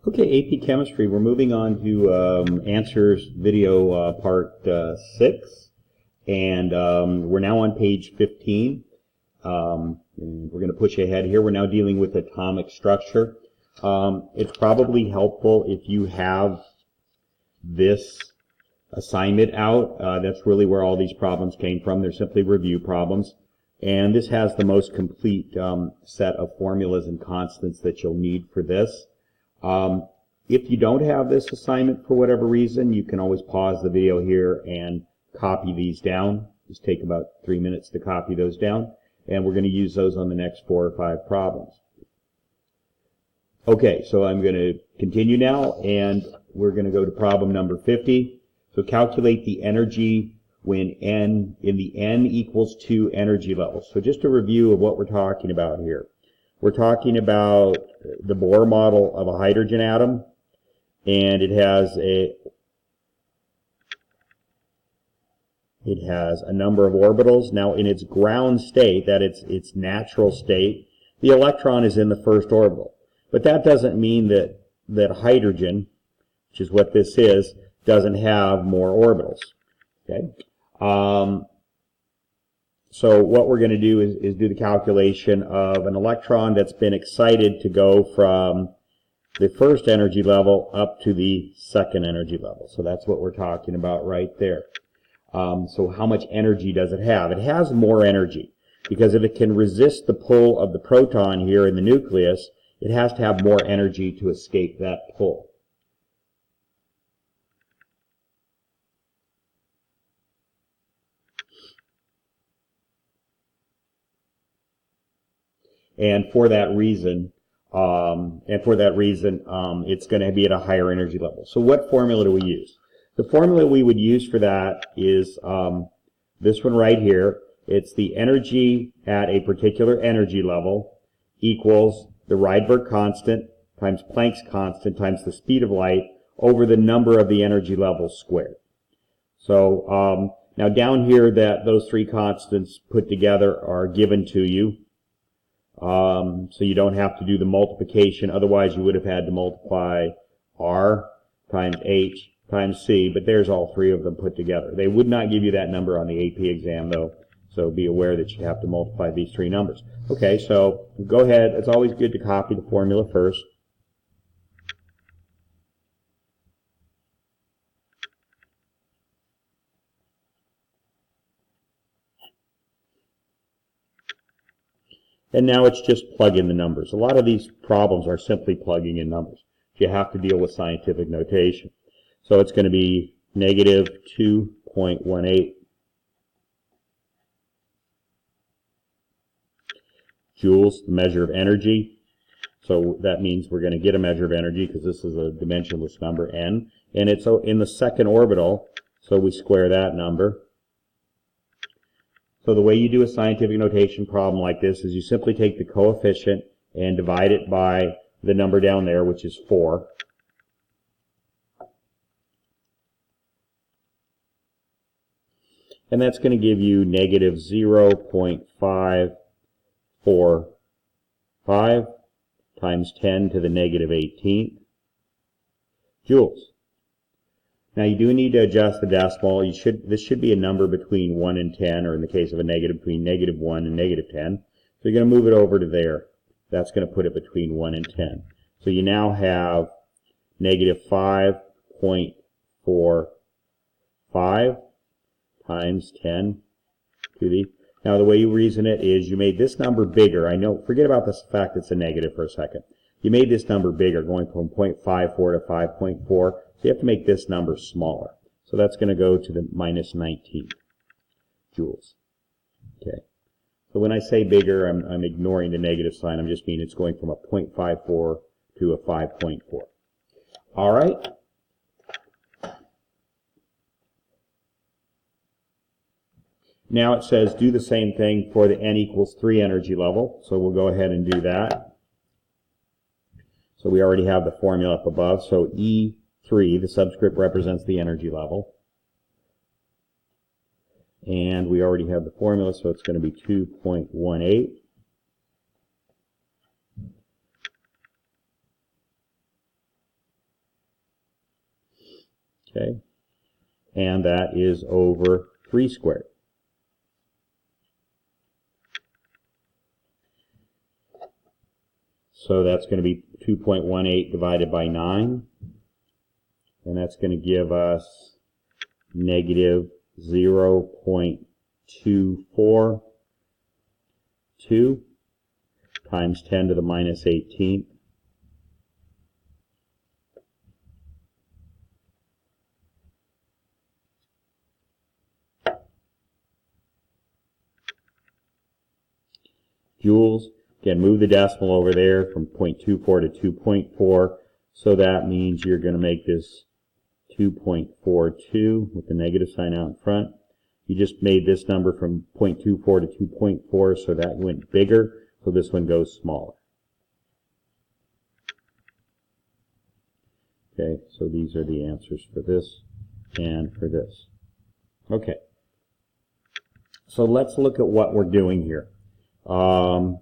Okay, AP Chemistry, we're moving on to answers video part 6, and we're now on page 15. And we're going to push ahead here. We're now dealing with atomic structure. It's probably helpful if you have this assignment out. That's really where all these problems came from. They're simply review problems. And this has the most complete set of formulas and constants that you'll need for this. If you don't have this assignment for whatever reason, you can always pause the video here and copy these down. Just take about 3 minutes to copy those down, and we're going to use those on the next 4 or 5 problems. Okay, so I'm going to continue now, and we're going to go to problem number 50. So calculate the energy when n in the n equals 2 energy levels. So just a review of what we're talking about here. We're talking about the Bohr model of a hydrogen atom, and it has a number of orbitals. Now, in its ground state, that its natural state, the electron is in the first orbital. But that doesn't mean that hydrogen, which is what this is, doesn't have more orbitals. Okay. So what we're going to do is do the calculation of an electron that's been excited to go from the first energy level up to the second energy level. So that's what we're talking about right there. So how much energy does it have? It has more energy, because if it can resist the pull of the proton here in the nucleus, it has to have more energy to escape that pull. And for that reason, it's going to be at a higher energy level. So what formula do we use? The formula we would use for that is this one right here. It's the energy at a particular energy level equals the Rydberg constant times Planck's constant times the speed of light over the number of the energy levels squared. So now down here, those 3 constants put together are given to you. So you don't have to do the multiplication. Otherwise, you would have had to multiply R times H times C, but there's all 3 of them put together. They would not give you that number on the AP exam, though, so be aware that you have to multiply these 3 numbers. Okay, so go ahead. It's always good to copy the formula first. And now it's just plug in the numbers. A lot of these problems are simply plugging in numbers. You have to deal with scientific notation. So it's going to be negative 2.18 joules, the measure of energy. So that means we're going to get a measure of energy because this is a dimensionless number, n. And it's in the second orbital, so we square that number. So the way you do a scientific notation problem like this is you simply take the coefficient and divide it by the number down there, which is 4. And that's going to give you negative 0.545 times 10 to the negative 18th joules. Now you do need to adjust the decimal. This should be a number between 1 and 10, or in the case of a negative, between negative 1 and negative 10. So you're going to move it over to there. That's going to put it between 1 and 10. So you now have negative 5.45 times 10 to the... Now the way you reason it is you made this number bigger. I know, forget about the fact it's a negative for a second. You made this number bigger, going from 0.54 to 5.4. So you have to make this number smaller. So that's going to go to the minus 19 joules. Okay. So when I say bigger, I'm ignoring the negative sign. I'm just meaning it's going from a 0.54 to a 5.4. All right. Now it says do the same thing for the n equals 3 energy level. So we'll go ahead and do that. So we already have the formula up above. So E3, the subscript represents the energy level. And we already have the formula, so it's going to be 2.18. Okay, and that is over 3 squared. So that's going to be 2.18 divided by 9, and that's going to give us negative 0.242 times 10 to the minus 18th. Joules. Again, move the decimal over there from 0.24 to 2.4, so that means you're going to make this 2.42 with the negative sign out in front. You just made this number from 0.24 to 2.4, so that went bigger, so this one goes smaller. Okay, so these are the answers for this and for this. Okay, so let's look at what we're doing here. I'm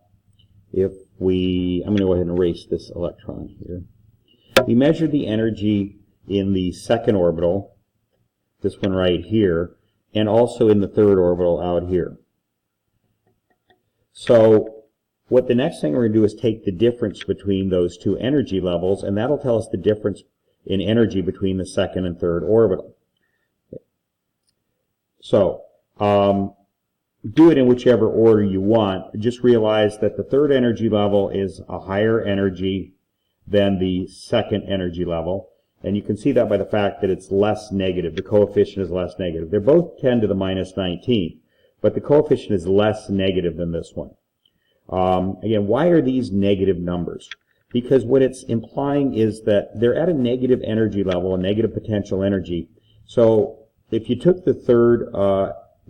going to go ahead and erase this electron here. We measured the energy in the second orbital, this one right here, and also in the third orbital out here. So what the next thing we're going to do is take the difference between those two energy levels, and that'll tell us the difference in energy between the second and third orbital. So do it in whichever order you want. Just realize that the third energy level is a higher energy than the second energy level. And you can see that by the fact that it's less negative. The coefficient is less negative. They're both 10 to the minus 19, but the coefficient is less negative than this one. Again, why are these negative numbers? Because what it's implying is that they're at a negative energy level, a negative potential energy. So if you took the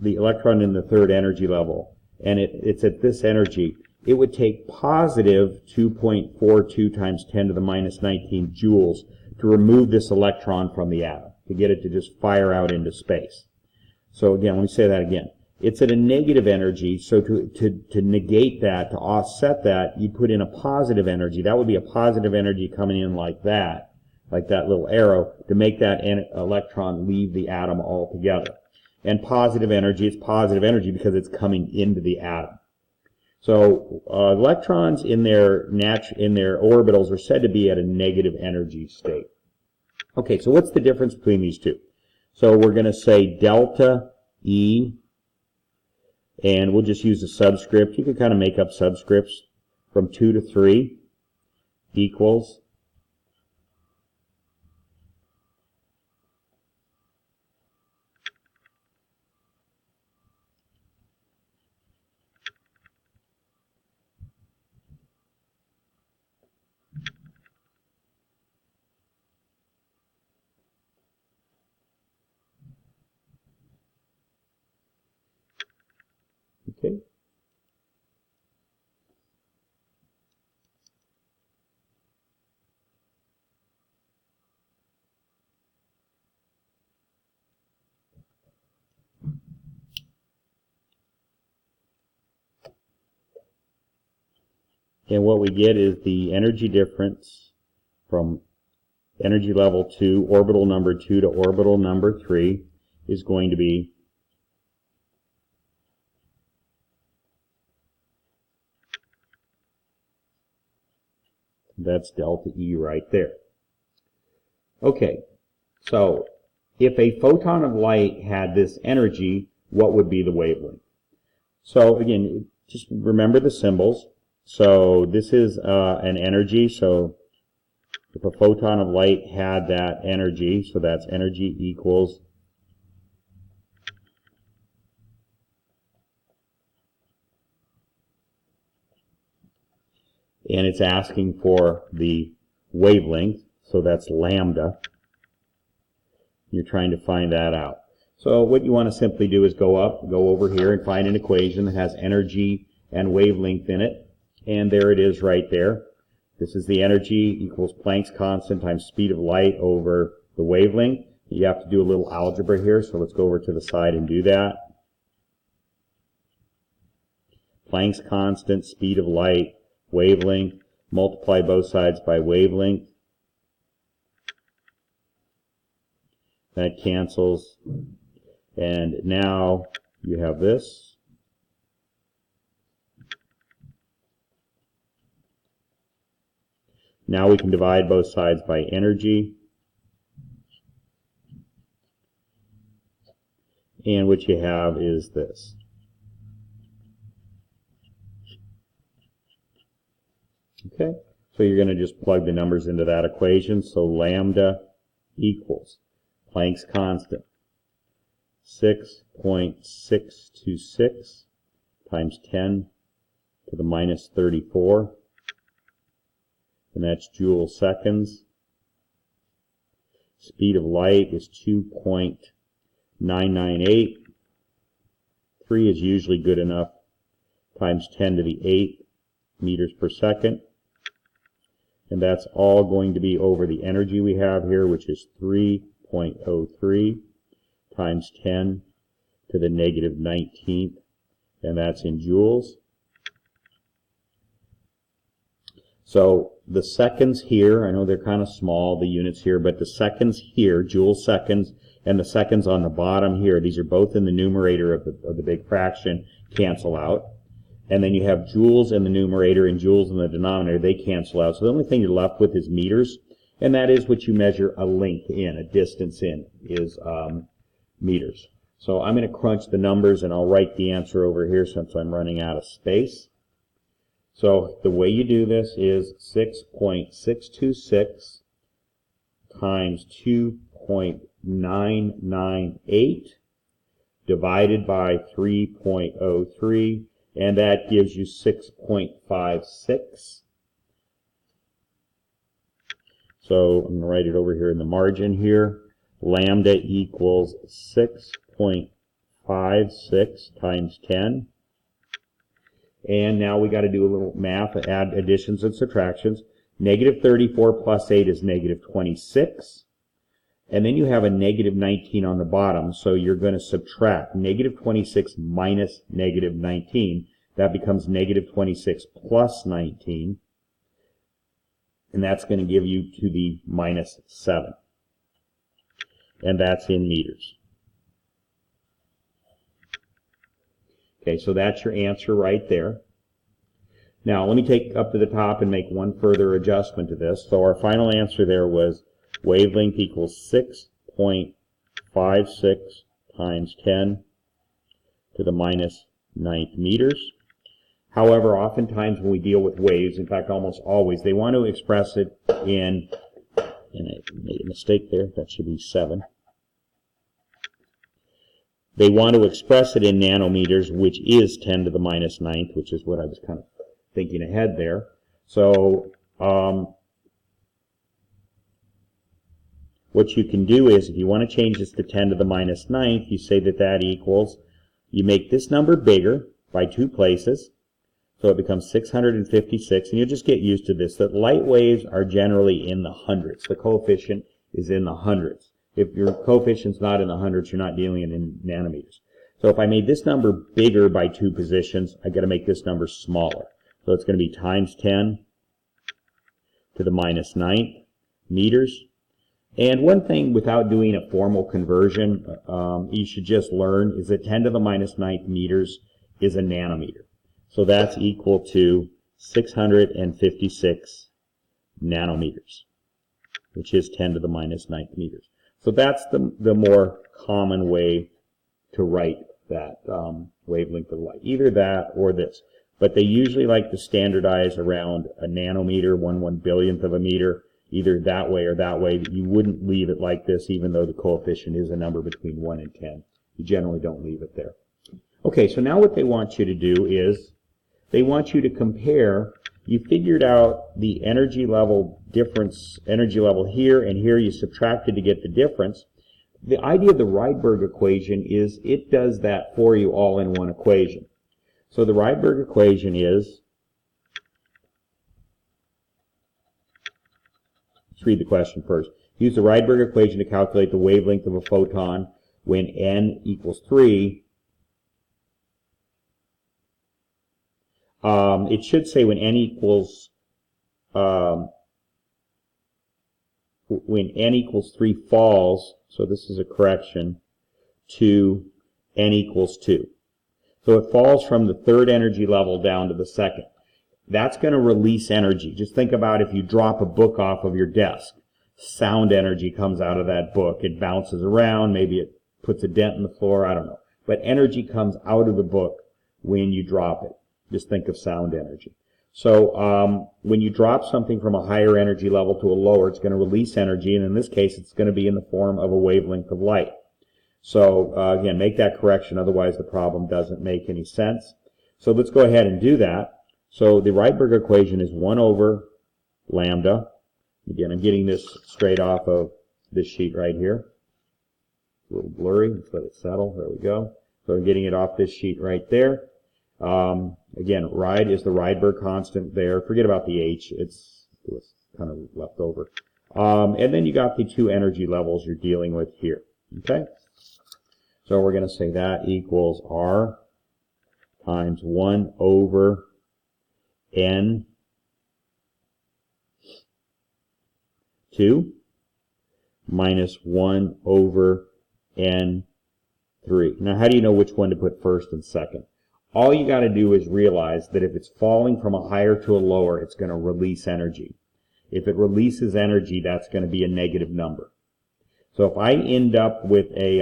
electron in the third energy level, and it's at this energy, it would take positive 2.42 times 10 to the minus 19 joules to remove this electron from the atom, to get it to just fire out into space. So again, let me say that again. It's at a negative energy, so to negate that, to offset that, you put in a positive energy. That would be a positive energy coming in like that little arrow, to make that electron leave the atom altogether. And positive energy, it's positive energy because it's coming into the atom. So electrons in their orbitals are said to be at a negative energy state. Okay, so what's the difference between these two? So we're going to say delta E, and we'll just use a subscript. You can kind of make up subscripts from 2 to 3 equals okay. And what we get is the energy difference from energy level 2, orbital number 2 to orbital number 3 is going to be that's delta E right there. Okay, so if a photon of light had this energy, what would be the wavelength? So again, just remember the symbols. So this is an energy, so if a photon of light had that energy, so that's energy equals and it's asking for the wavelength, so that's lambda. You're trying to find that out. So what you want to simply do is go over here and find an equation that has energy and wavelength in it, and there it is right there. This is the energy equals Planck's constant times speed of light over the wavelength. You have to do a little algebra here, so let's go over to the side and do that. Planck's constant, speed of light, wavelength, multiply both sides by wavelength. That cancels. And now you have this. Now we can divide both sides by energy. And what you have is this. Okay, so you're going to just plug the numbers into that equation. So lambda equals Planck's constant, 6.626 times 10 to the minus 34, and that's joule seconds. Speed of light is 2.998. 3 is usually good enough, times 10 to the 8 meters per second. And that's all going to be over the energy we have here, which is 3.03 times 10 to the negative 19th, and that's in joules. So the seconds here, I know they're kind of small, the units here, but the seconds here, joule seconds, and the seconds on the bottom here, these are both in the numerator of the big fraction, cancel out. And then you have joules in the numerator and joules in the denominator, they cancel out. So the only thing you're left with is meters, and that is what you measure a length in, a distance in, is meters. So I'm going to crunch the numbers, and I'll write the answer over here since I'm running out of space. So the way you do this is 6.626 times 2.998 divided by 3.03, and that gives you 6.56. So I'm going to write it over here in the margin here. Lambda equals 6.56 times 10. And now we got to do a little math, add additions and subtractions. Negative 34 plus 8 is negative 26. And then you have a negative 19 on the bottom, so you're going to subtract negative 26 minus negative 19. That becomes negative 26 plus 19. And that's going to give you to the minus 7. And that's in meters. Okay, so that's your answer right there. Now, let me take up to the top and make one further adjustment to this. So our final answer there was wavelength equals 6.56 times 10 to the minus 9th meters. However, oftentimes when we deal with waves, in fact almost always, they want to express it in, and I made a mistake there, that should be 7. They want to express it in nanometers, which is 10 to the minus 9th, which is what I was kind of thinking ahead there. So what you can do is, if you want to change this to 10 to the minus 9th, you say that that equals, you make this number bigger by 2 places, so it becomes 656, and you'll just get used to this, that light waves are generally in the hundreds. The coefficient is in the hundreds. If your coefficient's not in the hundreds, you're not dealing in nanometers. So if I made this number bigger by 2 positions, I've got to make this number smaller. So it's going to be times 10 to the minus 9th meters. And one thing without doing a formal conversion, you should just learn is that 10 to the minus 9th meters is a nanometer. So that's equal to 656 nanometers, which is 10 to the minus 9th meters. So that's the more common way to write that wavelength of light. Either that or this. But they usually like to standardize around a nanometer, 1/1 billionth of a meter, either that way or that way. You wouldn't leave it like this, even though the coefficient is a number between 1 and 10. You generally don't leave it there. Okay, so now what they want you to do is they want you to compare. You figured out the energy level difference, energy level here and here. You subtracted to get the difference. The idea of the Rydberg equation is it does that for you all in one equation. So the Rydberg equation is, let's read the question first. Use the Rydberg equation to calculate the wavelength of a photon when n equals 3. It should say when n equals, when n equals 3 falls, so this is a correction, to n equals 2. So it falls from the third energy level down to the second. That's going to release energy. Just think about if you drop a book off of your desk. Sound energy comes out of that book. It bounces around. Maybe it puts a dent in the floor. I don't know. But energy comes out of the book when you drop it. Just think of sound energy. So when you drop something from a higher energy level to a lower, it's going to release energy. And in this case, it's going to be in the form of a wavelength of light. So again, make that correction. Otherwise, the problem doesn't make any sense. So let's go ahead and do that. So the Rydberg equation is 1 over lambda. Again, I'm getting this straight off of this sheet right here. A little blurry. Let's let it settle. There we go. So I'm getting it off this sheet right there. Again, Ryd is the Rydberg constant there. Forget about the H. It was kind of left over. And then you got the two energy levels you're dealing with here. Okay? So we're going to say that equals R times 1 over N 2 minus 1 over N 3. Now, how do you know which one to put first and second? All you got to do is realize that if it's falling from a higher to a lower, it's going to release energy. If it releases energy, that's going to be a negative number. So if I end up with a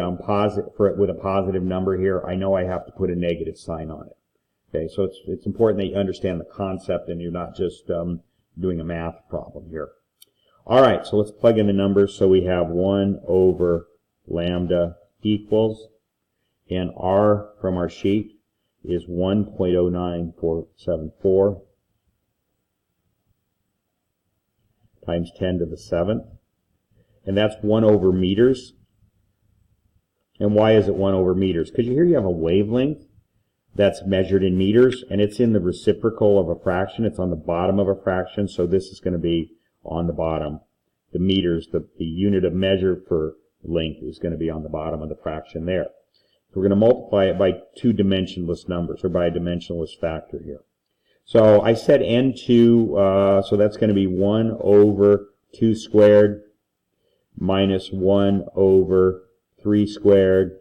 positive number here, I know I have to put a negative sign on it. Okay, so it's important that you understand the concept and you're not just doing a math problem here. All right, so let's plug in the numbers. So we have 1 over lambda equals, and R from our sheet is 1.09474 times 10 to the 7th. And that's 1 over meters. And why is it 1 over meters? Because here you have a wavelength that's measured in meters, and it's in the reciprocal of a fraction. It's on the bottom of a fraction, so this is going to be on the bottom. The meters, the unit of measure for length, is going to be on the bottom of the fraction there. So we're going to multiply it by two dimensionless numbers, or by a dimensionless factor here. So I said N2, so that's going to be 1 over 2 squared minus 1 over 3 squared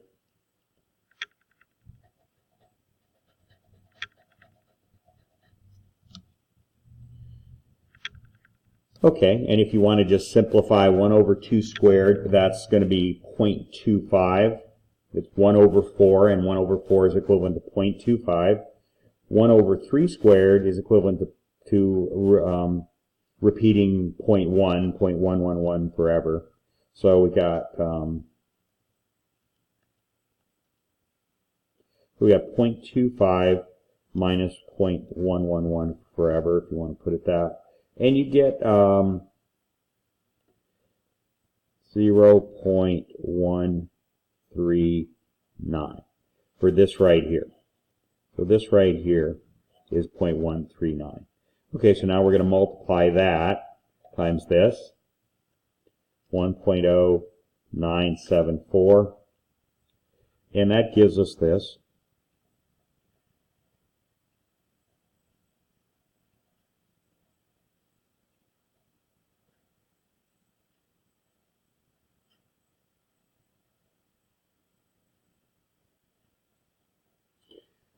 Okay, and if you want to just simplify 1 over 2 squared, that's going to be 0.25. It's 1 over 4, and 1 over 4 is equivalent to 0.25. 1 over 3 squared is equivalent to repeating 0.1, 0.111 forever. So we got 0.25 minus 0.111 forever, if you want to put it that. And you get 0.139 for this right here. So this right here is 0.139. Okay, so now we're going to multiply that times this, 1.0974, and that gives us this.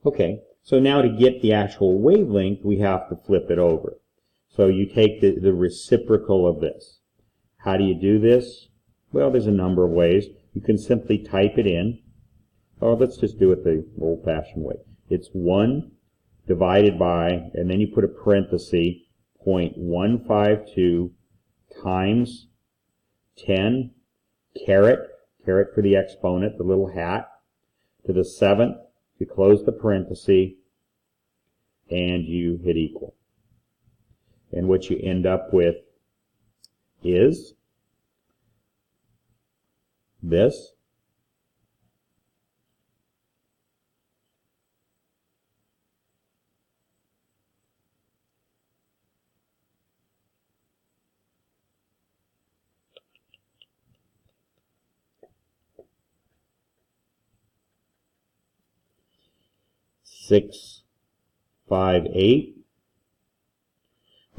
Okay, so now to get the actual wavelength, we have to flip it over. So you take the reciprocal of this. How do you do this? Well, there's a number of ways. You can simply type it in. Or let's just do it the old-fashioned way. It's 1 divided by, and then you put a parenthesis, 0.152 times 10 caret for the exponent, the little hat, to the 7th. You close the parenthesis, and you hit equal. And what you end up with is this. .658,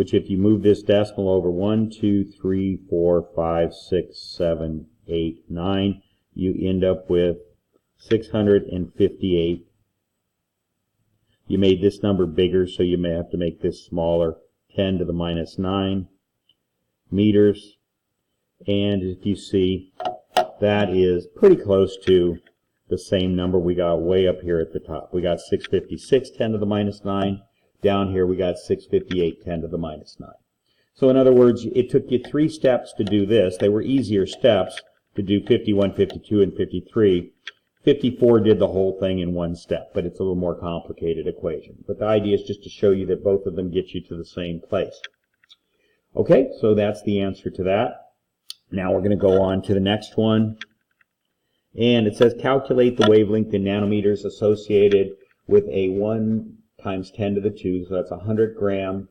which if you move this decimal over 1, 2, 3, 4, 5, 6, 7, 8, 9, you end up with 658. You made this number bigger, so you may have to make this smaller, 10 to the minus 9 meters. And if you see, that is pretty close to the same number we got way up here at the top. We got 656, 10 to the minus 9. Down here we got 658, 10 to the minus 9. So in other words, it took you 3 steps to do this. They were easier steps to do 51, 52, and 53. 54 did the whole thing in one step, but it's a little more complicated equation. But the idea is just to show you that both of them get you to the same place. Okay, so that's the answer to that. Now we're going to go on to the next one. And it says calculate the wavelength in nanometers associated with a 1 times 10 to the 2, so that's a 100-gram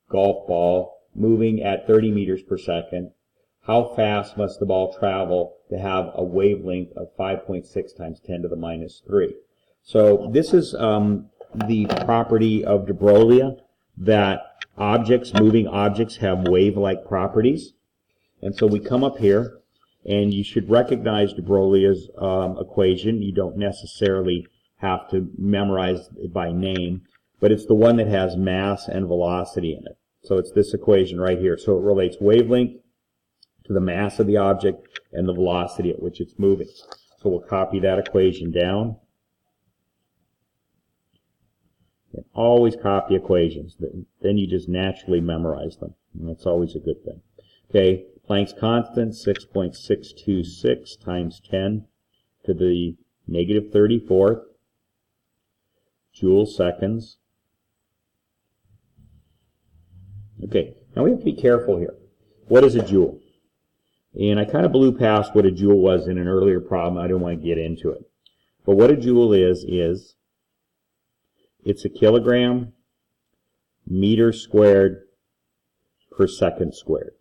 golf ball moving at 30 meters per second. How fast must the ball travel to have a wavelength of 5.6 times 10 to the minus 3? So this is the property of de Broglie, that objects, moving objects, have wave-like properties. And so we come up here, and you should recognize de Broglie's equation. You don't necessarily have to memorize it by name, but it's the one that has mass and velocity in it. So it's this equation right here. So it relates wavelength to the mass of the object and the velocity at which it's moving. So we'll copy that equation down. And always copy equations. Then you just naturally memorize them. And that's always a good thing. Okay, Planck's constant, 6.626 times 10 to the negative 34th joule seconds. Okay, now we have to be careful here. What is a joule? And I kind of blew past what a joule was in an earlier problem. I don't want to get into it. But what a joule is it's a kilogram meter squared per second squared.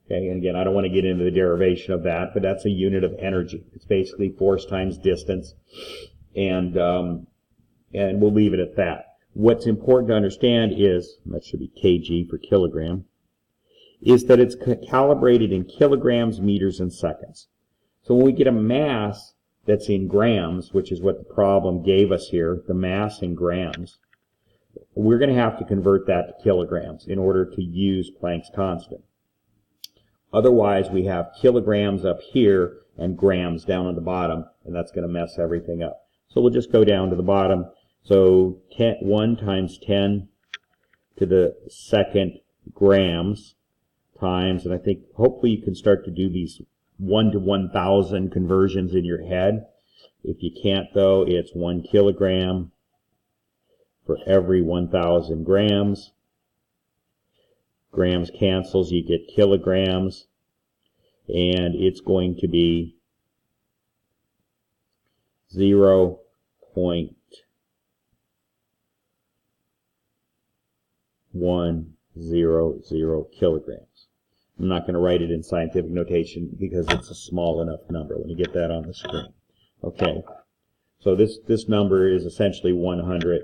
Okay, and again, I don't want to get into the derivation of that, but that's a unit of energy. It's basically force times distance, and we'll leave it at that. What's important to understand is, that should be kg for kilogram, is that it's calibrated in kilograms, meters, and seconds. So when we get a mass that's in grams, which is what the problem gave us here, the mass in grams, we're going to have to convert that to kilograms in order to use Planck's constant. Otherwise, we have kilograms up here and grams down on the bottom, and that's going to mess everything up. So we'll just go down to the bottom. So 1 times 10 to the second grams times, and I think hopefully you can start to do these 1 to 1,000 conversions in your head. If you can't, though, it's 1 kilogram for every 1,000 grams. Grams cancels, you get kilograms, and it's going to be 0.100 kilograms. I'm not going to write it in scientific notation because it's a small enough number. Let me get that on the screen. Okay, so this number is essentially 100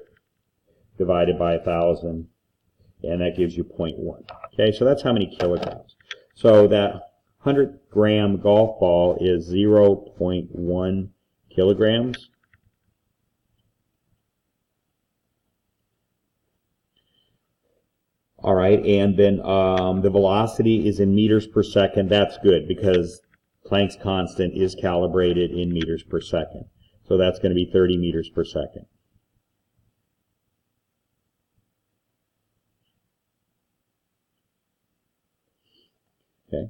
divided by 1,000, and that gives you 0.1. Okay, so that's how many kilograms. So that 100-gram golf ball is 0.1 kilograms. All right, and then the velocity is in meters per second. That's good because Planck's constant is calibrated in meters per second. So that's going to be 30 meters per second. Okay.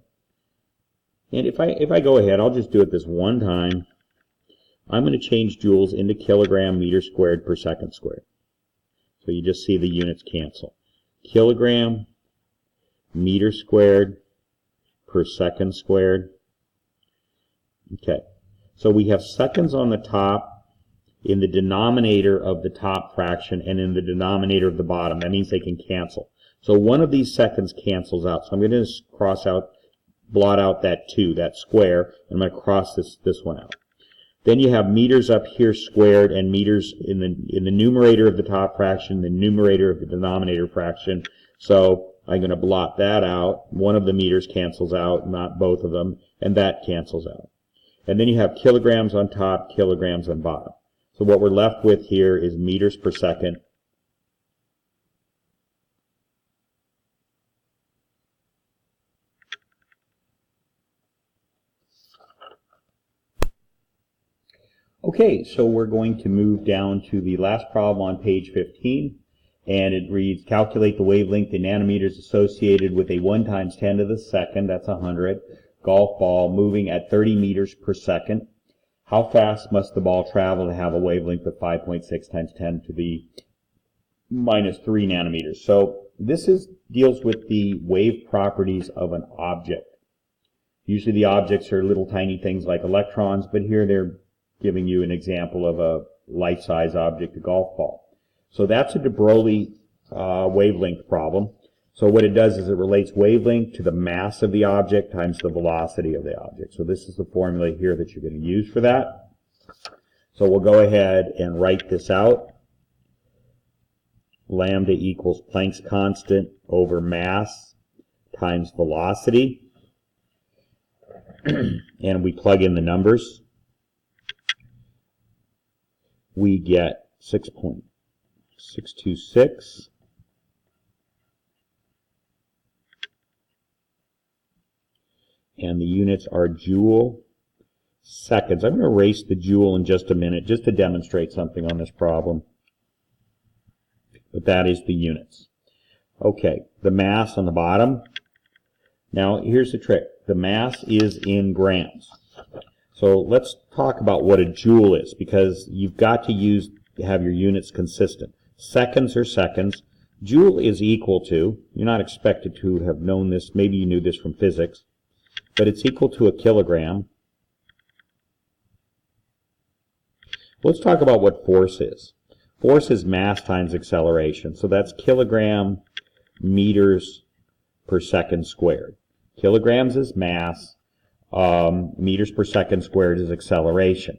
And if I go ahead, I'll just do it this one time. I'm going to change joules into kilogram meter squared per second squared. So you just see the units cancel. Kilogram meter squared per second squared. Okay, so we have seconds on the top in the denominator of the top fraction and in the denominator of the bottom. That means they can cancel. So one of these seconds cancels out. So I'm going to blot out that 2, that square, and I'm going to cross this one out. Then you have meters up here squared and meters in the numerator of the top fraction, the numerator of the denominator fraction. So I'm going to blot that out. One of the meters cancels out, not both of them, and that cancels out. And then you have kilograms on top, kilograms on bottom. So what we're left with here is meters per second. Okay, so we're going to move down to the last problem on page 15, and it reads, calculate the wavelength in nanometers associated with a 1 times 10 to the second, that's 100, golf ball moving at 30 meters per second. How fast must the ball travel to have a wavelength of 5.6 times 10 to the minus 3 nanometers? So this deals with the wave properties of an object. Usually the objects are little tiny things like electrons, but here they're giving you an example of a life-size object, a golf ball. So that's a de Broglie wavelength problem. So what it does is it relates wavelength to the mass of the object times the velocity of the object. So this is the formula here that you're going to use for that. So we'll go ahead and write this out. Lambda equals Planck's constant over mass times velocity. And we plug in the numbers. We get 6.626. And the units are joule seconds. I'm going to erase the joule in just a minute just to demonstrate something on this problem. But that is the units. Okay, the mass on the bottom. Now here's the trick. The mass is in grams. So let's talk about what a joule is, because you've got to have your units consistent. Seconds are seconds. Joule is equal to, you're not expected to have known this, maybe you knew this from physics, but it's equal to a kilogram. Let's talk about what force is. Force is mass times acceleration, so that's kilogram meters per second squared. Kilograms is mass. Meters per second squared is acceleration.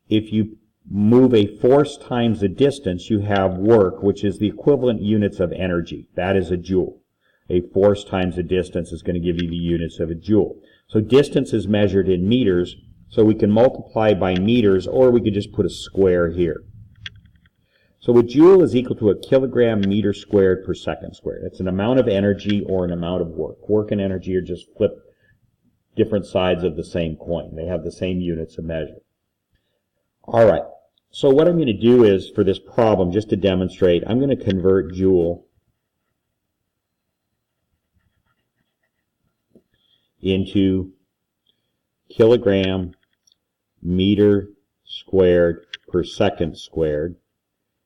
If you move a force times a distance, you have work, which is the equivalent units of energy. That is a joule. A force times a distance is going to give you the units of a joule. So distance is measured in meters, so we can multiply by meters, or we could just put a square here. So a joule is equal to a kilogram meter squared per second squared. It's an amount of energy or an amount of work. Work and energy are just flipped different sides of the same coin. They have the same units of measure. All right, so what I'm going to do is, for this problem, just to demonstrate, I'm going to convert joule into kilogram meter squared per second squared.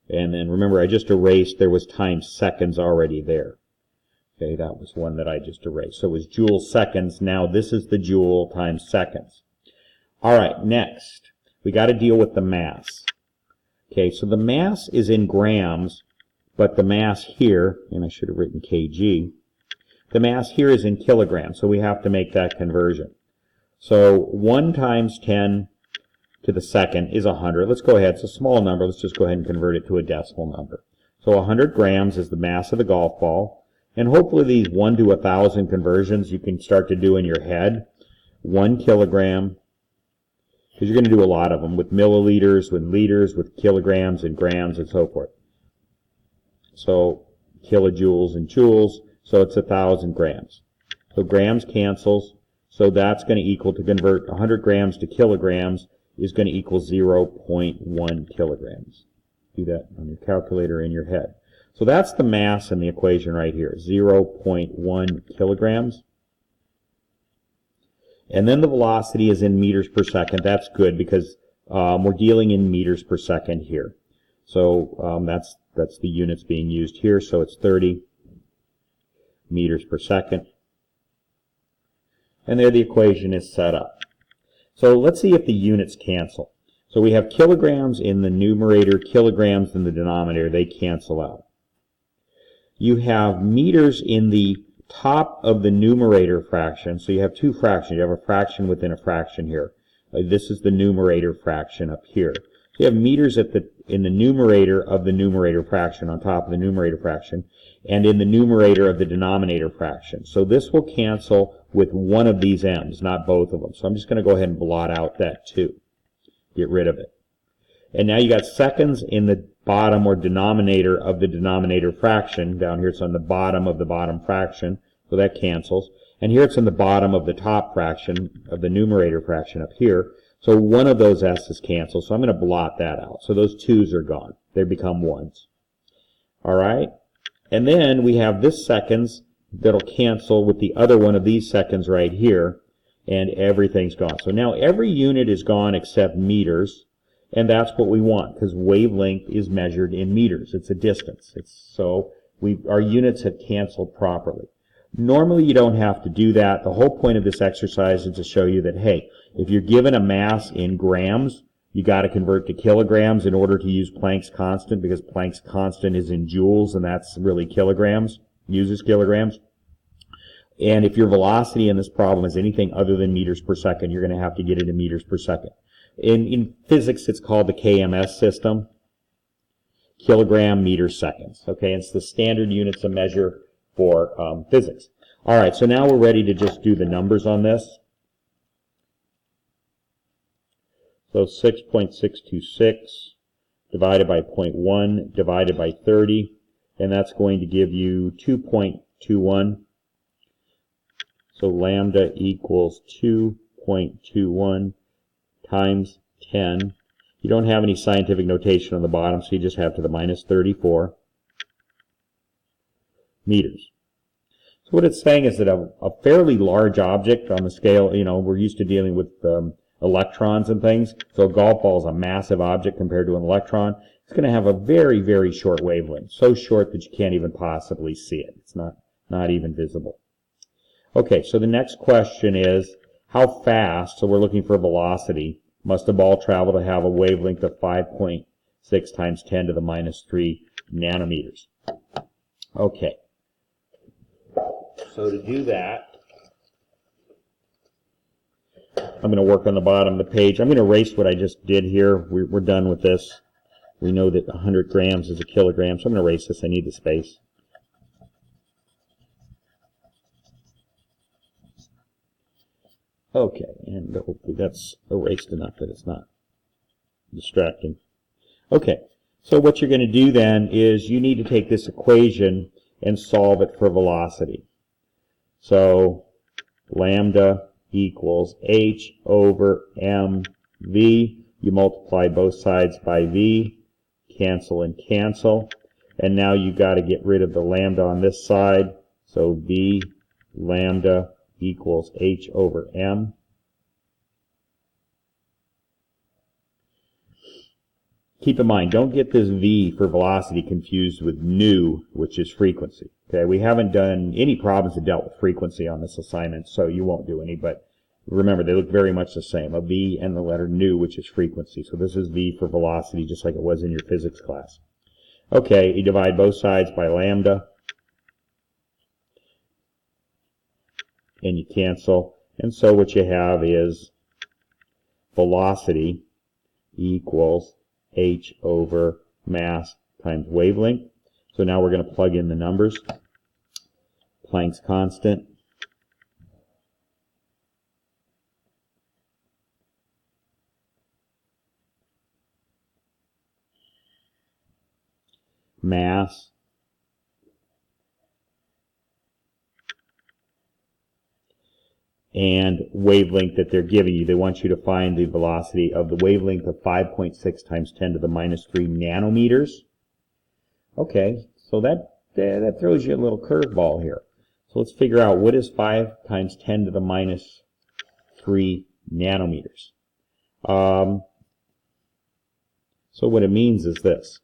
And then remember, I just erased, there was times seconds already there. Okay, that was one that I just erased. So it was joule seconds. Now this is the joule times seconds. All right, next, we got to deal with the mass. Okay, so the mass is in grams, but the mass here, and I should have written kg, the mass here is in kilograms, so we have to make that conversion. So 1 times 10 to the second is 100. Let's go ahead. It's a small number. Let's just go ahead and convert it to a decimal number. So 100 grams is the mass of the golf ball. And hopefully these 1 to 1,000 conversions you can start to do in your head. 1 kilogram, because you're going to do a lot of them with milliliters, with liters, with kilograms and grams and so forth. So kilojoules and joules, so it's 1,000 grams. So grams cancels, so that's going to equal, to convert 100 grams to kilograms, is going to equal 0.1 kilograms. Do that on your calculator in your head. So that's the mass in the equation right here, 0.1 kilograms. And then the velocity is in meters per second. That's good because we're dealing in meters per second here. So that's the units being used here. So it's 30 meters per second. And there the equation is set up. So let's see if the units cancel. So we have kilograms in the numerator, kilograms in the denominator. They cancel out. You have meters in the top of the numerator fraction. So you have two fractions. You have a fraction within a fraction here. This is the numerator fraction up here. So you have meters in the numerator of the numerator fraction, on top of the numerator fraction, and in the numerator of the denominator fraction. So this will cancel with one of these m's, not both of them. So I'm just going to go ahead and blot out that 2. Get rid of it. And now you got seconds in the bottom or denominator of the denominator fraction. Down here it's on the bottom of the bottom fraction, so that cancels. And here it's in the bottom of the top fraction of the numerator fraction up here. So one of those s's cancel, so I'm going to blot that out. So those 2's are gone. They become 1's. All right? And then we have this seconds that'll cancel with the other one of these seconds right here, and everything's gone. So now every unit is gone except meters, and that's what we want, because wavelength is measured in meters. It's a distance. So our units have canceled properly. Normally you don't have to do that. The whole point of this exercise is to show you that, hey, if you're given a mass in grams, you got to convert to kilograms in order to use Planck's constant, because Planck's constant is in joules, and that's really kilograms, uses kilograms. And if your velocity in this problem is anything other than meters per second, you're going to have to get it in meters per second. In physics, it's called the KMS system, kilogram meters seconds. Okay, it's the standard units of measure for physics. All right, so now we're ready to just do the numbers on this. So 6.626 divided by 0.1 divided by 30, and that's going to give you 2.21. So lambda equals 2.21 times 10. You don't have any scientific notation on the bottom, so you just have to the minus 34 meters. So what it's saying is that a fairly large object on the scale, we're used to dealing with electrons and things. So a golf ball is a massive object compared to an electron. It's going to have a very, very short wavelength, so short that you can't even possibly see it. It's not even visible. Okay, so the next question is, how fast, so we're looking for velocity, must a ball travel to have a wavelength of 5.6 times 10 to the minus 3 nanometers? Okay, so to do that, I'm going to work on the bottom of the page. I'm going to erase what I just did here. We're done with this. We know that 100 grams is a kilogram, so I'm going to erase this. I need the space. Okay, and hopefully that's erased enough that it's not distracting. Okay, so what you're going to do then is you need to take this equation and solve it for velocity. So lambda equals h over mv. You multiply both sides by v, cancel and cancel, and now you've got to get rid of the lambda on this side. So v lambda equals h over m. Keep in mind, don't get this v for velocity confused with nu, which is frequency. Okay, we haven't done any problems that dealt with frequency on this assignment, so you won't do any, but remember, they look very much the same, a v and the letter nu, which is frequency. So this is v for velocity, just like it was in your physics class. Okay, you divide both sides by lambda, and you cancel, and so what you have is velocity equals h over mass times wavelength. So now we're going to plug in the numbers. Planck's constant, mass, and wavelength that they're giving you. They want you to find the velocity of the wavelength of 5.6 times 10 to the minus 3 nanometers. Okay, so that throws you a little curveball here. So let's figure out what is 5 times 10 to the minus 3 nanometers. So what it means is this.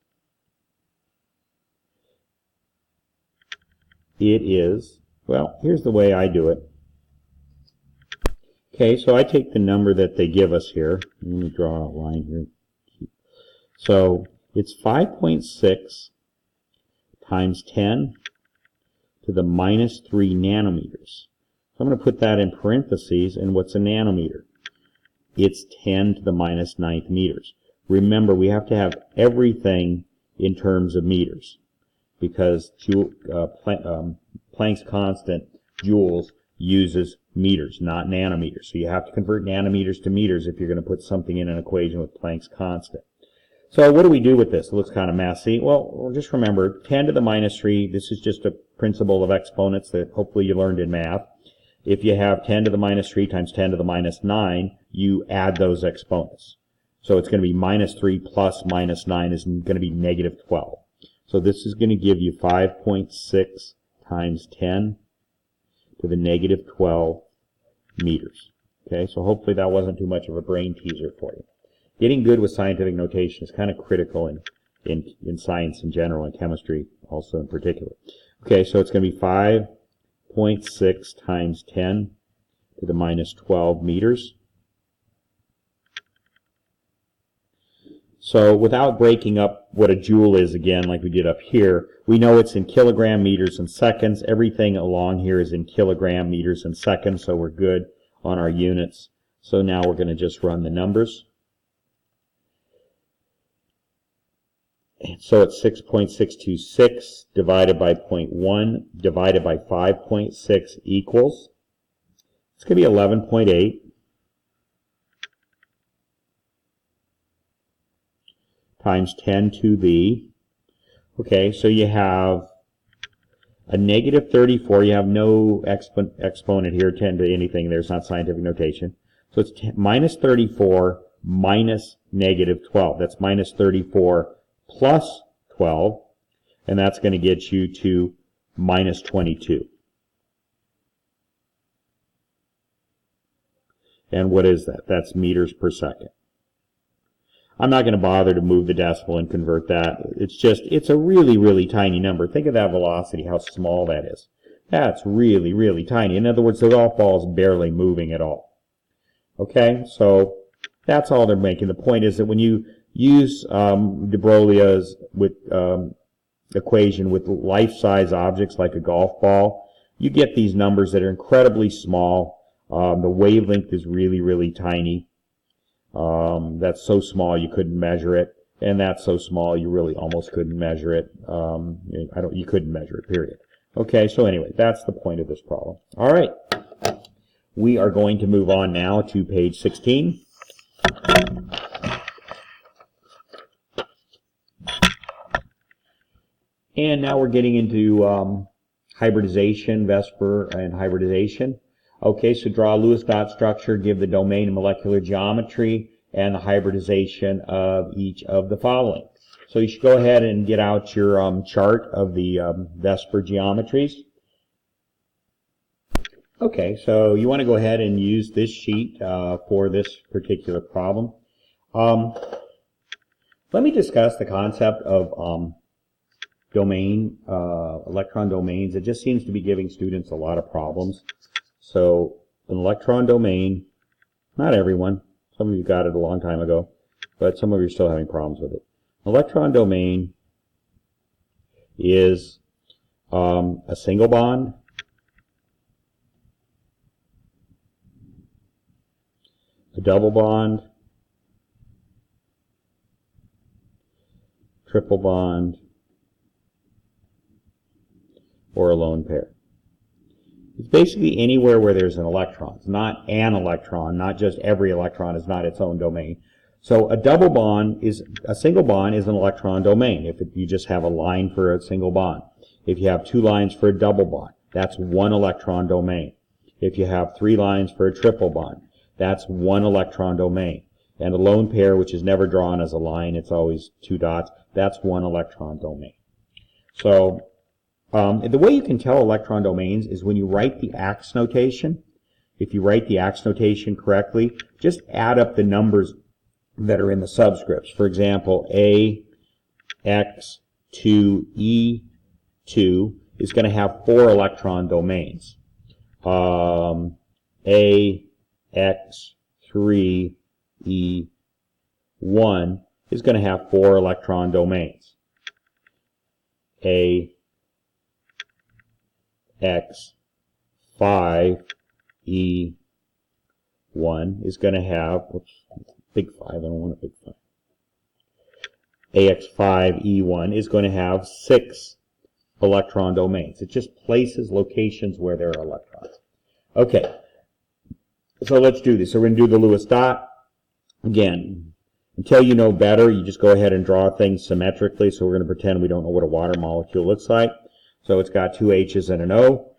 It is, well, here's the way I do it. Okay, so I take the number that they give us here. Let me draw a line here. So it's 5.6 times 10 to the minus 3 nanometers. So I'm going to put that in parentheses, and what's a nanometer? it's 10 to the minus ninth meters. Remember, we have to have everything in terms of meters because Planck's constant, joules, uses meters, not nanometers. So you have to convert nanometers to meters if you're going to put something in an equation with Planck's constant. So what do we do with this? It looks kind of messy. Well, just remember, 10 to the minus 3, this is just a principle of exponents that hopefully you learned in math. If you have 10 to the minus 3 times 10 to the minus 9, you add those exponents. So it's going to be minus 3 plus minus 9 is going to be negative 12. So this is going to give you 5.6 times 10 to the negative 12 meters. Okay, so hopefully that wasn't too much of a brain teaser for you. Getting good with scientific notation is kind of critical in science in general and chemistry also in particular. Okay, so it's going to be 5.6 times 10 to the minus 12 meters. So without breaking up what a joule is again like we did up here, we know it's in kilogram meters and seconds. Everything along here is in kilogram meters and seconds, so we're good on our units. So now we're going to just run the numbers. So it's 6.626 divided by 0.1 divided by 5.6 equals, it's going to be 11.8 times 10 to the, okay, so you have a negative 34, you have no exponent here, 10 to anything, there's not scientific notation. So it's minus 34 minus negative 12, that's minus 34 plus 12, and that's going to get you to minus 22. And what is that? That's meters per second. I'm not going to bother to move the decimal and convert that. It's a really, really tiny number. Think of that velocity, how small that is. That's really, really tiny. In other words, the golf ball is barely moving at all. Okay, so that's all they're making. The point is that when you use de Broglie's equation with life-size objects like a golf ball, you get these numbers that are incredibly small. The wavelength is really, really tiny. That's so small you couldn't measure it, and that's so small you really almost couldn't measure it. You couldn't measure it, period. Okay, so anyway, that's the point of this problem. All right, we are going to move on now to page 16. And now we're getting into hybridization, VSEPR, and hybridization. Okay, so draw a Lewis dot structure, give the domain and molecular geometry, and the hybridization of each of the following. So you should go ahead and get out your chart of the VSEPR geometries. Okay, so you want to go ahead and use this sheet for this particular problem. Let me discuss the concept of domain, electron domains. It just seems to be giving students a lot of problems. So an electron domain, not everyone, some of you got it a long time ago, but some of you are still having problems with it. Electron domain is a single bond, a double bond, triple bond, or a lone pair. It's basically anywhere where there's an electron. It's not an electron, not just every electron is not its own domain. So a double bond is, a single bond is an electron domain if you just have a line for a single bond. If you have two lines for a double bond, that's one electron domain. If you have three lines for a triple bond, that's one electron domain. And a lone pair, which is never drawn as a line, it's always two dots, that's one electron domain. So the way you can tell electron domains is when you write the ax notation. If you write the ax notation correctly, just add up the numbers that are in the subscripts. For example, A, X, 2, E, 2 is going to have 4 electron domains. A, X, 3, E, 1 is going to have 4 electron domains. A, X, 5, E, 1 is going to have, whoops, big 5, I don't want a big 5. AX5E1 is going to have 6 electron domains. It just places locations where there are electrons. Okay, so let's do this. So we're going to do the Lewis dot. Again, until you know better, you just go ahead and draw things symmetrically. So we're going to pretend we don't know what a water molecule looks like. So it's got 2 H's and an O.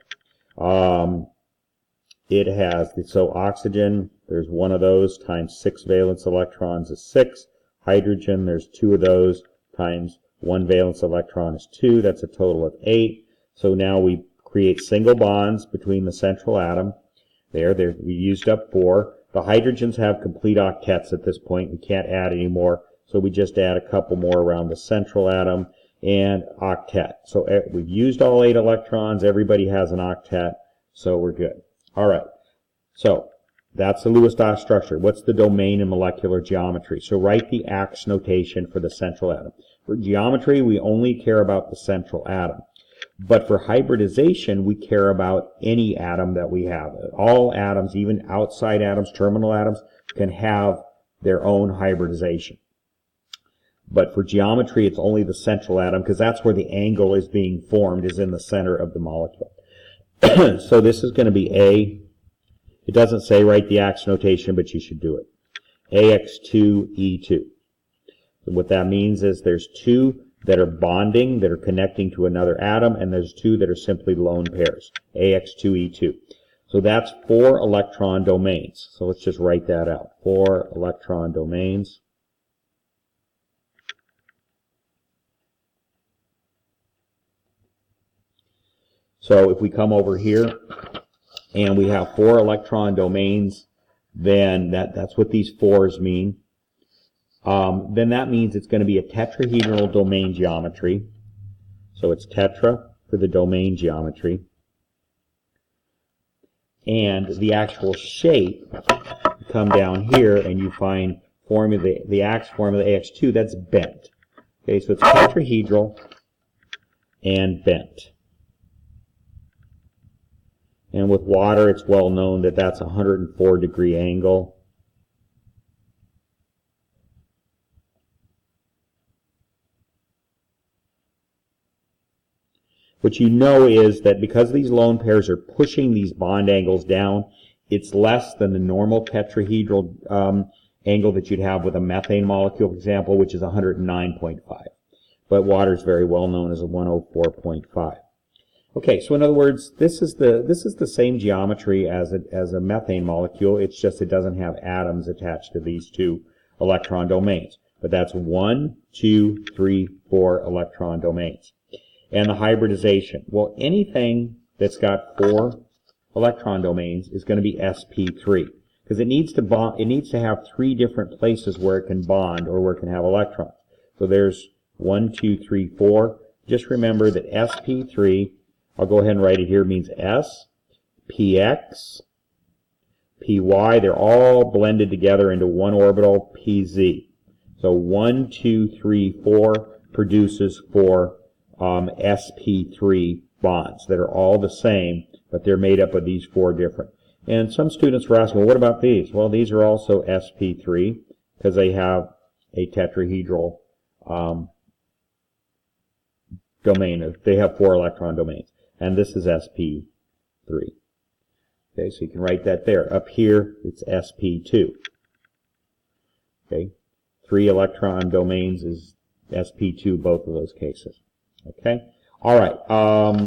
It has, so oxygen, there's 1 of those times 6 valence electrons is 6. Hydrogen, there's 2 of those times 1 valence electron is 2. That's a total of 8. So now we create single bonds between the central atom. There, we used up 4. The hydrogens have complete octets at this point. We can't add any more, so we just add a couple more around the central atom and octet. So we've used all 8 electrons. Everybody has an octet, so we're good. All right, so that's the Lewis dot structure. What's the domain in molecular geometry? So write the AX notation for the central atom. For geometry, we only care about the central atom. But for hybridization, we care about any atom that we have. All atoms, even outside atoms, terminal atoms, can have their own hybridization. But for geometry, it's only the central atom, because that's where the angle is being formed, is in the center of the molecule. So this is going to be A. It doesn't say write the AX notation, but you should do it. AX2E2. So what that means is there's 2 that are bonding, that are connecting to another atom, and there's 2 that are simply lone pairs, AX2E2. So that's 4 electron domains. So let's just write that out. 4 electron domains. So if we come over here and we have 4 electron domains, then that's what these 4s mean. Then that means it's going to be a tetrahedral domain geometry. So it's tetra for the domain geometry. And the actual shape, you come down here and you find formula, the AX formula AX2, that's bent. Okay, so it's tetrahedral and bent. And with water, it's well known that that's a 104-degree angle. What you know is that because these lone pairs are pushing these bond angles down, it's less than the normal tetrahedral angle that you'd have with a methane molecule, for example, which is 109.5. But water is very well known as a 104.5. Okay, so in other words, this is the same geometry as a methane molecule. It's just it doesn't have atoms attached to these 2 electron domains. But that's 1, 2, 3, 4 electron domains. And the hybridization. Well, anything that's got 4 electron domains is going to be sp3 because it needs to bond. It needs to have 3 different places where it can bond or where it can have electrons. So there's 1, 2, 3, 4. Just remember that sp3. I'll go ahead and write it here. Means S, px, py. They're all blended together into one orbital, pz. So 1, 2, 3, 4 produces 4 sp3 bonds that are all the same, but they're made up of these 4 different. And some students were asking, well, what about these? Well, these are also sp3 because they have a tetrahedral domain. They have 4 electron domains. And this is sp3. Okay, so you can write that there. Up here, it's sp2. Okay, 3 electron domains is sp2, both of those cases. Okay, all right.